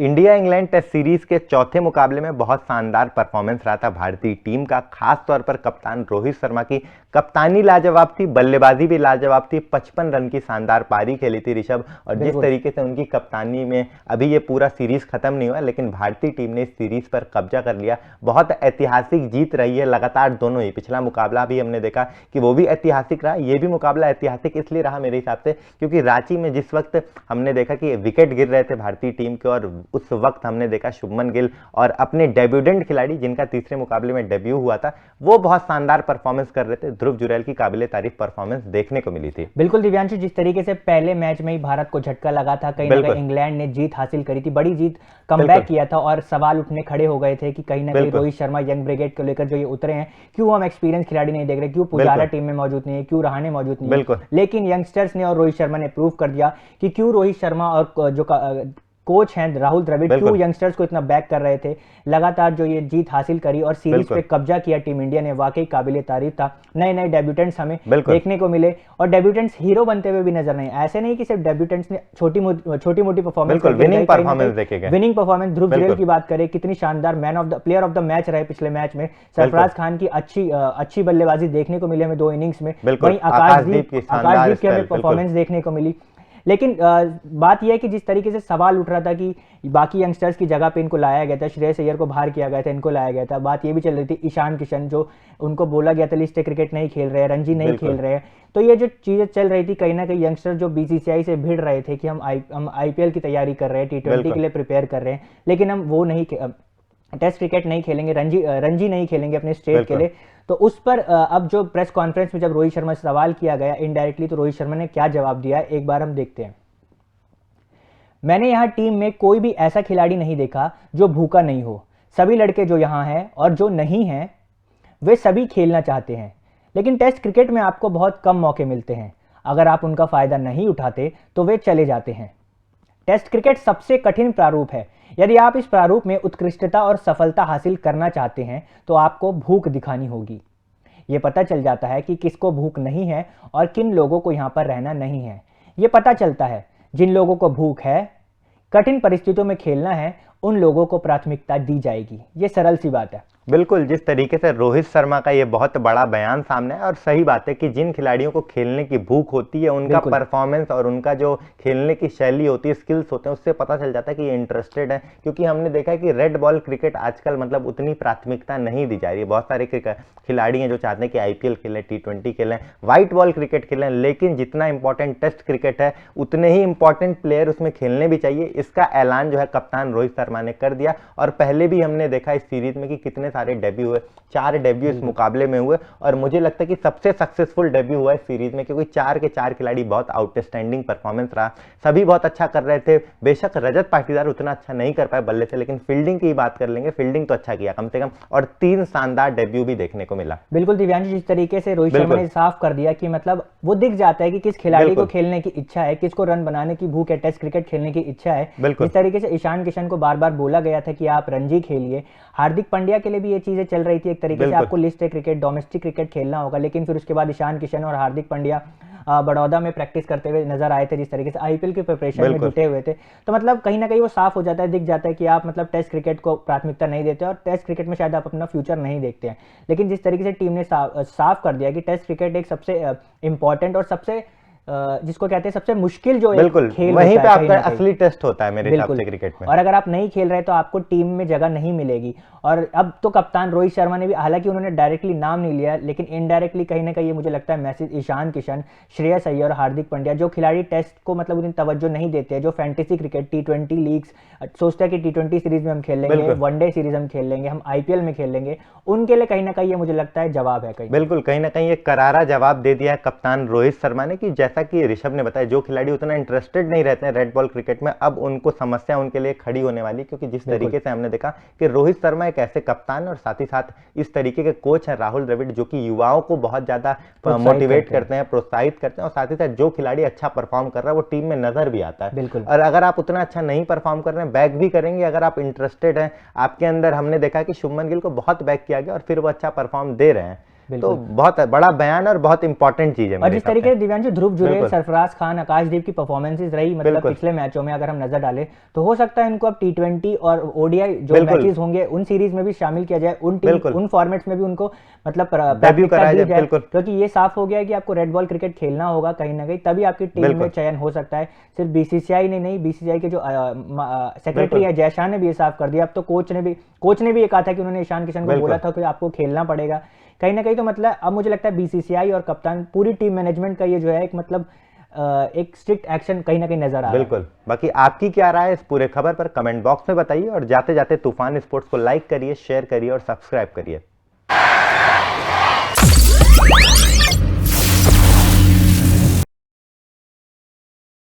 India England test series के चौथे मुकाबले में बहुत शानदार परफॉर्मेंस रहा था भारतीय टीम का। खास तौर पर कप्तान रोहित शर्मा की कप्तानी लाजवाब थी, बल्लेबाजी भी लाजवाब थी। 55 रन की शानदार पारी खेली थी ऋषभ, और जिस तरीके से उनकी कप्तानी में अभी ये पूरा सीरीज खत्म नहीं हुआ, लेकिन भारतीय टीम ने इस सीरीज पर कब्जा कर लिया। बहुत ऐतिहासिक जीत रही है लगातार दोनों ही। पिछला मुकाबला भी हमने देखा कि वो भी ऐतिहासिक रहा, ये भी मुकाबला ऐतिहासिक इसलिए रहा मेरे हिसाब से क्योंकि रांची में जिस वक्त हमने देखा कि विकेट गिर रहे थे भारतीय टीम के, और उस वक्त हमने देखा शुभमन गिल और अपने डेब्यूटेंट खिलाड़ी जिनका तीसरे मुकाबले में डेब्यू हुआ था, वो बहुत शानदार परफॉर्मेंस कर रहे थे। ध्रुव जुरैल की काबिले तारीफ परफॉर्मेंस देखने को मिली थी। बिल्कुल दिव्यांशु, जिस तरीके से पहले मैच में ही भारत को झटका लगा था, कहीं ना कहीं इंग्लैंड ने जीत हासिल करी थी, बड़ी जीत, कमबैक किया था, और सवाल उठने खड़े हो गए थे कि कहीं ना कहीं रोहित शर्मा यंग ब्रिगेड को लेकर जो ये उतरे हैं, क्यों हम एक्सपीरियंस खिलाड़ी नहीं देख रहे, क्यों पुजारा टीम में मौजूद नहीं है, क्यों रहाणे मौजूद नहीं है। लेकिन यंगस्टर्स ने और रोहित शर्मा ने प्रूव कर दिया कि क्यों रोहित शर्मा और जो कोच हैं राहुल द्रविड़ क्यों यंगस्टर्स को इतना बैक कर रहे थे। लगातार जो ये जीत हासिल करी और सीरीज पे कब्जा किया टीम इंडिया ने, वाकई काबिले तारीफ था। नए नए डेब्यूटेंट्स हमें देखने को मिले, और डेब्यूटेंट्स हीरो बनते हुए भी नजर नहीं। ऐसे नहीं कि सिर्फ डेब्यूटेंट्स ने छोटी मोटी परफॉर्मेंस, विनिंग परफॉर्मेंस। ध्रुव जुरैल की बात करें, कितनी शानदार प्लेयर ऑफ द मैच रहे पिछले मैच में। सरफराज खान की अच्छी बल्लेबाजी देखने को मिली हमें 2 इनिंग्स में। वहीं आकाशदीप की हमें परफॉर्मेंस देखने को मिली। लेकिन बात यह है कि जिस तरीके से सवाल उठ रहा था कि बाकी यंगस्टर्स की जगह पे इनको लाया गया था, श्रेयस अय्यर को बाहर किया गया था, इनको लाया गया था, बात ये भी चल रही थी ईशान किशन, जो उनको बोला गया था लिस्ट क्रिकेट नहीं खेल रहे हैं, रणजी नहीं खेल रहे हैं। तो ये जो चीजें चल रही थी, कहीं ना कहीं यंगस्टर जो बीसीसीआई से भिड़ रहे थे कि हम आईपीएल की तैयारी कर रहे हैं, T20 के लिए प्रिपेयर कर रहे हैं, लेकिन हम वो नहीं, टेस्ट क्रिकेट नहीं खेलेंगे, रणजी नहीं खेलेंगे अपने स्टेट के लिए। तो उस पर अब जो प्रेस कॉन्फ्रेंस में जब रोहित शर्मा से सवाल किया गया इनडायरेक्टली, तो रोहित शर्मा ने क्या जवाब दिया, एक बार हम देखते हैं। मैंने यहां टीम में कोई भी ऐसा खिलाड़ी नहीं देखा जो भूखा नहीं हो। सभी लड़के जो यहां हैं और जो नहीं हैं, वे सभी खेलना चाहते हैं, लेकिन टेस्ट क्रिकेट में आपको बहुत कम मौके मिलते हैं। अगर आप उनका फायदा नहीं उठाते तो वे चले जाते हैं। टेस्ट क्रिकेट सबसे कठिन प्रारूप है। यदि आप इस प्रारूप में उत्कृष्टता और सफलता हासिल करना चाहते हैं तो आपको भूख दिखानी होगी। यह पता चल जाता है कि किसको भूख नहीं है और किन लोगों को यहां पर रहना नहीं है। यह पता चलता है जिन लोगों को भूख है, कठिन परिस्थितियों में खेलना है, उन लोगों को प्राथमिकता दी जाएगी। ये सरल सी बात है। बिल्कुल, जिस तरीके से रोहित शर्मा का ये बहुत बड़ा बयान सामने है, और सही बात है कि जिन खिलाड़ियों को खेलने की भूख होती है, उनका परफॉर्मेंस और उनका जो खेलने की शैली होती है, स्किल्स होते हैं, उससे पता चल जाता है कि ये इंटरेस्टेड है। क्योंकि हमने देखा है कि रेड बॉल क्रिकेट आजकल मतलब उतनी प्राथमिकता नहीं दी जा रही है। बहुत सारे खिलाड़ी हैं जो चाहते हैं कि आईपीएल खेलें, T20 खेलें, व्हाइट बॉल क्रिकेट खेलें, लेकिन जितना इंपॉर्टेंट टेस्ट क्रिकेट है उतने ही इंपॉर्टेंट प्लेयर उसमें खेलने भी चाहिए। इसका ऐलान जो है कप्तान रोहित शर्मा ने कर दिया। और पहले भी हमने देखा इस सीरीज में कि कितने सारे डेब्यू हुए, 4 डेब्यू इस मुकाबले में हुए, और मुझे लगता है कि सबसे सक्सेसफुल डेब्यू हुआ इस सीरीज में, क्योंकि 4 के 4 खिलाड़ी बहुत आउटस्टैंडिंग परफॉर्मेंस रहा। सभी बहुत अच्छा कर रहे थे। बेशक रजत पाटीदार उतना अच्छा नहीं कर पाए बल्ले से, लेकिन फील्डिंग की बात कर लेंगे, फील्डिंग तो अच्छा किया कम से कम, और 3 शानदार डेब्यू भी देखने को मिला। बिल्कुल दिव्यांश, जिस तरीके से रोहित शर्मा ने साफ कर दिया कि मतलब वो दिख जाता है कि किस खिलाड़ी को खेलने की इच्छा है, किसको रन बनाने की भूख है, टेस्ट क्रिकेट खेलने की इच्छा है। जिस तरीके से ईशान किशन को बार बार बोला गया था कि आप रणजी खेलिए, हार्दिक पांड्या के लिए भी ये चीजें चल रही थी एक तरीके से, आपको लिस्ट क्रिकेट, डोमेस्टिक क्रिकेट खेलना होगा। लेकिन फिर उसके बाद ईशान किशन और हार्दिक पांड्या बड़ौदा में प्रैक्टिस करते हुए नजर आए थे, जिस तरीके से आईपीएल की प्रिपरेशन में जुटे हुए थे। तो मतलब कहीं ना कहीं वो साफ हो जाता है, दिख जाता है कि आप मतलब टेस्ट क्रिकेट को प्राथमिकता नहीं देते और टेस्ट क्रिकेट में शायद आप अपना फ्यूचर नहीं देखते हैं। लेकिन जिस तरीके से टीम ने साफ कर दिया कि टेस्ट क्रिकेट एक सबसे इंपॉर्टेंट और सबसे जिसको कहते हैं सबसे मुश्किल जो खेल वहीं पे आपका असली टेस्ट होता है मेरे हिसाब से क्रिकेट में। और अगर आप नहीं खेल रहे तो आपको टीम में जगह नहीं मिलेगी। और अब तो कप्तान रोहित शर्मा ने भी, हालांकि उन्होंने डायरेक्टली नाम नहीं लिया, लेकिन इनडायरेक्टली कहीं ना कहीं ये मुझे लगता है मैसेज ईशान किशन, श्रेयस अय्यर और हार्दिक पांड्या, जो खिलाड़ी टेस्ट को मतलब उतनी तवज्जो नहीं देते हैं, जो फैंटेसी क्रिकेट, T20 लीग्स सोचता है कि T20 सीरीज में हम खेल लेंगे, वनडे सीरीज हम खेल लेंगे, हम आईपीएल में खेल लेंगे, उनके लिए कहीं ना कहीं ये मुझे लगता है जवाब है। बिल्कुल, कहीं ना कहीं ये करारा जवाब दे दिया है कप्तान रोहित शर्मा ने, कि जैसा कि ऋषभ ने बताया, जो खिलाड़ी उतना इंटरेस्टेड नहीं रहते हैं रेड बॉल क्रिकेट में, अब उनको समस्या उनके लिए खड़ी होने वाली। क्योंकि जिस तरीके से हमने देखा कि रोहित शर्मा एक ऐसे कप्तान और साथ ही साथ इस तरीके के कोच हैं राहुल द्रविड़, जो कि युवाओं को बहुत ज्यादा मोटिवेट करते हैं, प्रोत्साहित करते हैं, और साथ ही साथ जो खिलाड़ी अच्छा परफॉर्म कर रहा है वो टीम में नजर भी आता है। और अगर आप उतना अच्छा नहीं परफॉर्म कर रहे हैं, बैक भी करेंगे, अगर आप इंटरेस्टेड हैं, आपके अंदर हमने देखा कि शुभमन गिल को बहुत बैक किया गया और फिर वो अच्छा परफॉर्म दे रहे हैं। तो बहुत बड़ा बयान और बहुत इंपॉर्टेंट चीज है। और जिस तरीके से दिव्यांशु, ध्रुव जुरैल, सरफराज खान, आकाशदीप की परफॉर्मेंसेस रही मतलब पिछले मैचों में, अगर हम नजर डालें तो हो सकता है इनको अब T20 और ओडीआई जो मैचेस होंगे उन सीरीज में भी शामिल किया जाए, उन फॉर्मेट्स में भी उनको मतलब प्राथमिकता दी जाए, क्योंकि ये साफ हो गया है कि आपको रेड बॉल क्रिकेट खेलना होगा कहीं ना कहीं, तभी आपकी टीम में चयन हो सकता है। सिर्फ बीसीसीआई ने नहीं, बीसीसीआई के जो सेक्रेटरी है जयशान ने भी ये साफ कर दिया। अब तो कोच ने भी ये कहा था कि उन्होंने ईशान किशन को बोला था कि आपको खेलना पड़ेगा कहीं ना कहीं। तो मतलब अब मुझे लगता है बीसीसीआई और कप्तान, पूरी टीम मैनेजमेंट का ये जो है एक मतलब एक स्ट्रिक्ट एक्शन कहीं ना कहीं नजर आ रहा है। बिल्कुल। बाकी आपकी क्या राय है इस पूरे खबर पर कमेंट बॉक्स में बताइए, और जाते जाते तूफान स्पोर्ट्स को लाइक करिए, शेयर करिए और सब्सक्राइब करिए।